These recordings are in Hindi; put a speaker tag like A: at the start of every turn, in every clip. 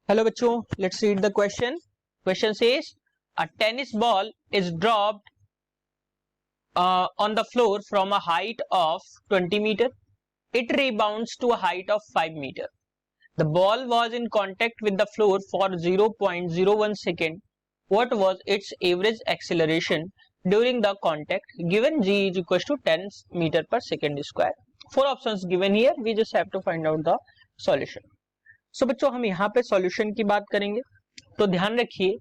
A: Hello बच्चों, let's read the question. Question says a tennis ball is dropped on the floor from a height of 20 meter. It rebounds to a height of 5 meter. The ball was in contact with the floor for 0.01 second. What was its average acceleration during the contact? Given g is equals to 10 meter per second square. 4 options given here. We just have to find out the solution. सो बच्चों हम यहाँ पे सॉल्यूशन की बात करेंगे तो ध्यान रखिए,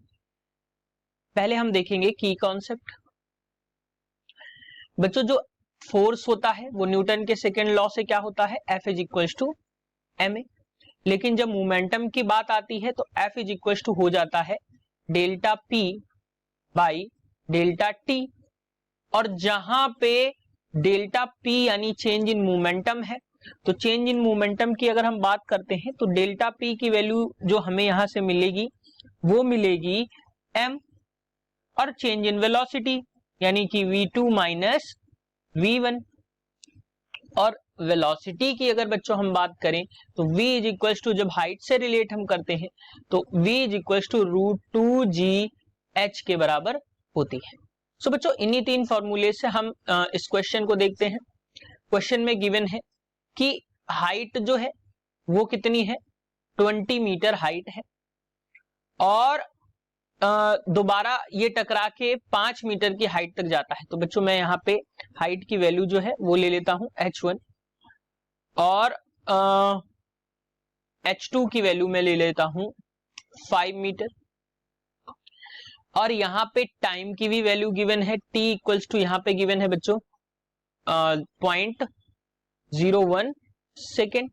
A: पहले हम देखेंगे की कॉन्सेप्ट। बच्चों जो फोर्स होता है वो न्यूटन के सेकेंड लॉ से क्या होता है, F is equals to ma। लेकिन जब मोमेंटम की बात आती है तो F इज इक्वल्स टू हो जाता है delta P by delta T। और जहां पे डेल्टा P यानी चेंज इन मोमेंटम है, तो चेंज इन मोमेंटम की अगर हम बात करते हैं तो डेल्टा P की वैल्यू जो हमें यहां से मिलेगी वो मिलेगी m, और चेंज इन वेलोसिटी यानी कि v2 माइनस v1। और वेलोसिटी की अगर बच्चों हम बात करें तो v इज इक्वल्स टू, जब हाइट से रिलेट हम करते हैं तो v is equals to √2gh के बराबर होती है। सो बच्चों इन्हीं तीन फॉर्मूले से हम इस क्वेश्चन को देखते हैं। क्वेश्चन में गिवन है कि हाइट जो है वो कितनी है, 20 मीटर हाइट है, और दोबारा ये टकरा के 5 मीटर की हाइट तक जाता है। तो बच्चों मैं यहाँ पे हाइट की वैल्यू जो है वो ले लेता हूं h1, और h2 की वैल्यू मैं ले लेता हूं 5 मीटर, और यहाँ पे टाइम की भी वैल्यू गिवन है, t इक्वल्स टू यहाँ पे गिवन है बच्चों 0.01 सेकेंड।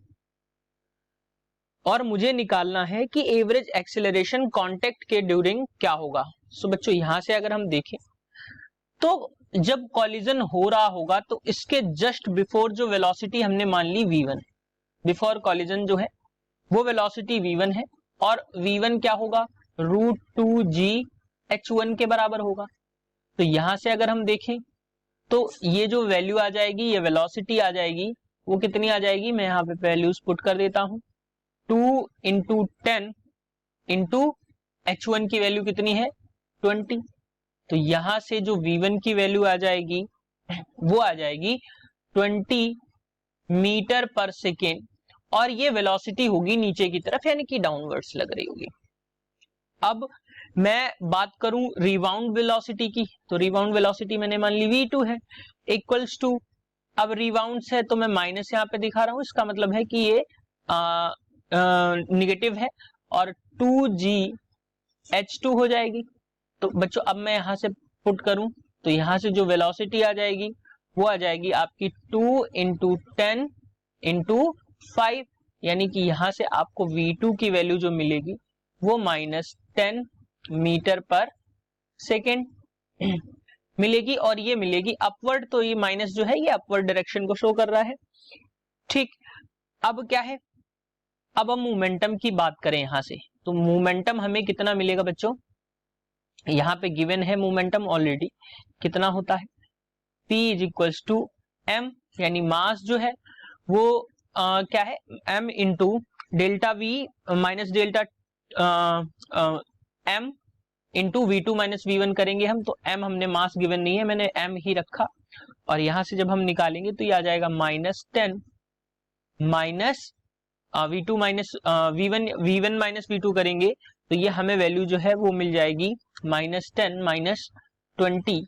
A: और मुझे निकालना है कि एवरेज एक्सेलरेशन कांटेक्ट के ड्यूरिंग क्या होगा। सो बच्चों यहां से अगर हम देखें तो जब कॉलिजन हो रहा होगा तो इसके जस्ट बिफोर जो वेलोसिटी हमने मान ली v1, बिफोर कॉलिजन जो है वो वेलोसिटी v1 है, और v1 क्या होगा, √2gh1 के बराबर होगा। तो यहां से अगर हम देखें तो ये जो वैल्यू आ जाएगी, ये वेलोसिटी आ जाएगी, वो कितनी आ जाएगी, मैं यहाँ पे वैल्यूज पुट कर देता हूं, 2 इंटू 10 इंटू h1 की वैल्यू कितनी है 20। तो यहां से जो v1 की वैल्यू आ जाएगी वो आ जाएगी 20 मीटर पर सेकेंड, और ये वेलोसिटी होगी नीचे की तरफ यानी कि डाउनवर्ड्स लग रही होगी। अब मैं बात करूं रिबाउंड वेलोसिटी की, तो रिबाउंड वेलोसिटी मैंने मान ली v2 है इक्वल्स टू, अब रिबाउंड है तो मैं माइनस यहाँ पे दिखा रहा हूं, इसका मतलब है कि ये निगेटिव है, और 2gh2 हो जाएगी। तो बच्चों अब मैं यहां से पुट करूं तो यहां से जो वेलोसिटी आ जाएगी वो आ जाएगी आपकी 2 इंटू 10 इंटू 5, यानी कि यहां से आपको v2 की वैल्यू जो मिलेगी वो -10 मीटर पर सेकेंड मिलेगी, और ये मिलेगी अपवर्ड। तो ये माइनस जो है ये अपवर्ड डायरेक्शन को शो कर रहा है। ठीक, अब क्या है, अब हम मोमेंटम की बात करें यहां से, तो मोमेंटम हमें कितना मिलेगा बच्चों, यहां पे गिवन है मोमेंटम ऑलरेडी कितना होता है, P is equals to m, यानी मास जो है वो क्या है m into delta v minus delta m into v2 minus v1 करेंगे हम, तो m हमने मास गिवन नहीं है, मैंने m ही रखा, और यहां से जब हम निकालेंगे तो ये आ जाएगा -10 minus v2 minus v1 minus v2 करेंगे तो ये हमें वैल्यू जो है वो मिल जाएगी -10 माइनस 20,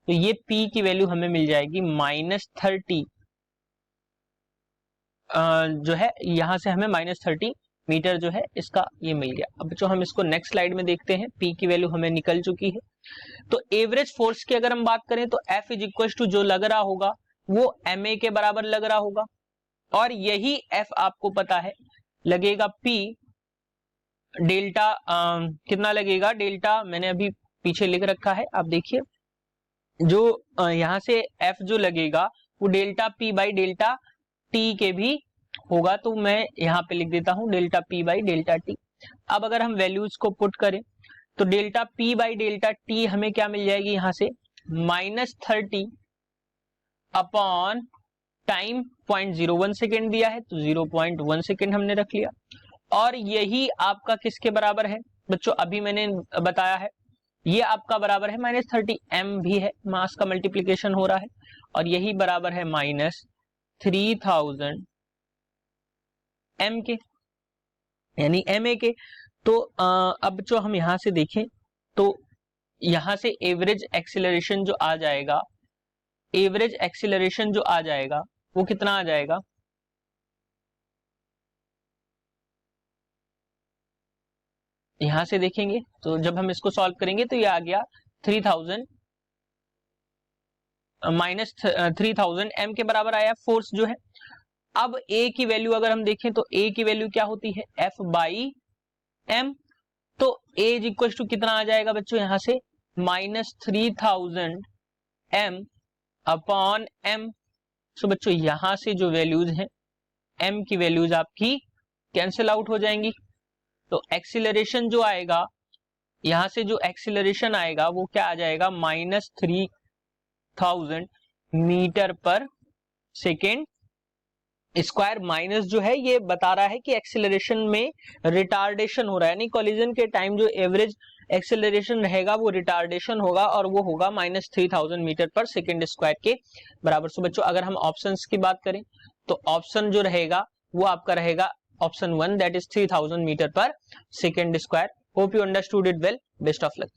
A: तो ये p की वैल्यू हमें मिल जाएगी -30 जो है, यहां से हमें -30 मीटर जो है इसका ये मिल गया। अब जो हम इसको नेक्स्ट स्लाइड में देखते हैं, p की वैल्यू हमें निकल चुकी है। तो एवरेज फोर्स की अगर हम बात करें तो F इज इक्वल टू जो लग रहा होगा वो ma के बराबर लग रहा होगा, और यही F आपको पता है लगेगा P डेल्टा कितना लगेगा, डेल्टा मैंने अभी पीछे लिख रखा है, आप देखिए जो यहां से F जो लगेगा वो delta P by delta T के भी होगा, तो मैं यहाँ पे लिख देता हूं delta P by delta T। अब अगर हम वैल्यूज को पुट करें तो delta P by delta T हमें क्या मिल जाएगी, यहां से -30 अपॉन टाइम 0.01 सेकेंड दिया है तो 0.1 सेकेंड हमने रख लिया, और यही आपका किसके बराबर है बच्चों, अभी मैंने बताया है, ये आपका बराबर है -30 m भी है, मास का मल्टीप्लीकेशन हो रहा है, और यही बराबर है -3000 m के, यानी ma के। तो अब जो हम यहां से देखें तो यहां से एवरेज एक्सीलरेशन जो आ जाएगा, एवरेज एक्सीलरेशन जो आ जाएगा वो कितना आ जाएगा, यहां से देखेंगे तो जब हम इसको सॉल्व करेंगे तो ये आ गया 3000 -3000 m के बराबर आया फोर्स जो है। अब a की वैल्यू अगर हम देखें तो a की वैल्यू क्या होती है, F/m। तो a इज इक्वल टू कितना आ जाएगा बच्चों, यहां से -3000 m अपॉन m। सो बच्चों यहां से जो वैल्यूज हैं m की वैल्यूज आपकी कैंसिल आउट हो जाएंगी। तो एक्सीलरेशन जो आएगा, यहां से जो एक्सीलरेशन आएगा वो क्या आ जाएगा, -3000 मीटर पर सेकेंड स्क्वायर। माइनस जो है ये बता रहा है कि एक्सीलरेशन में रिटार्डेशन हो रहा है, यानी कोलिजन के टाइम जो एवरेज एक्सीलरेशन रहेगा वो रिटार्डेशन होगा, और वो होगा -3000 मीटर पर सेकेंड स्क्वायर के बराबर। सो बच्चों अगर हम ऑप्शंस की बात करें तो ऑप्शन जो रहेगा वो आपका रहेगा ऑप्शन 1, दैट इज 3000 मीटर पर second square. Hope you understood it well, best of luck.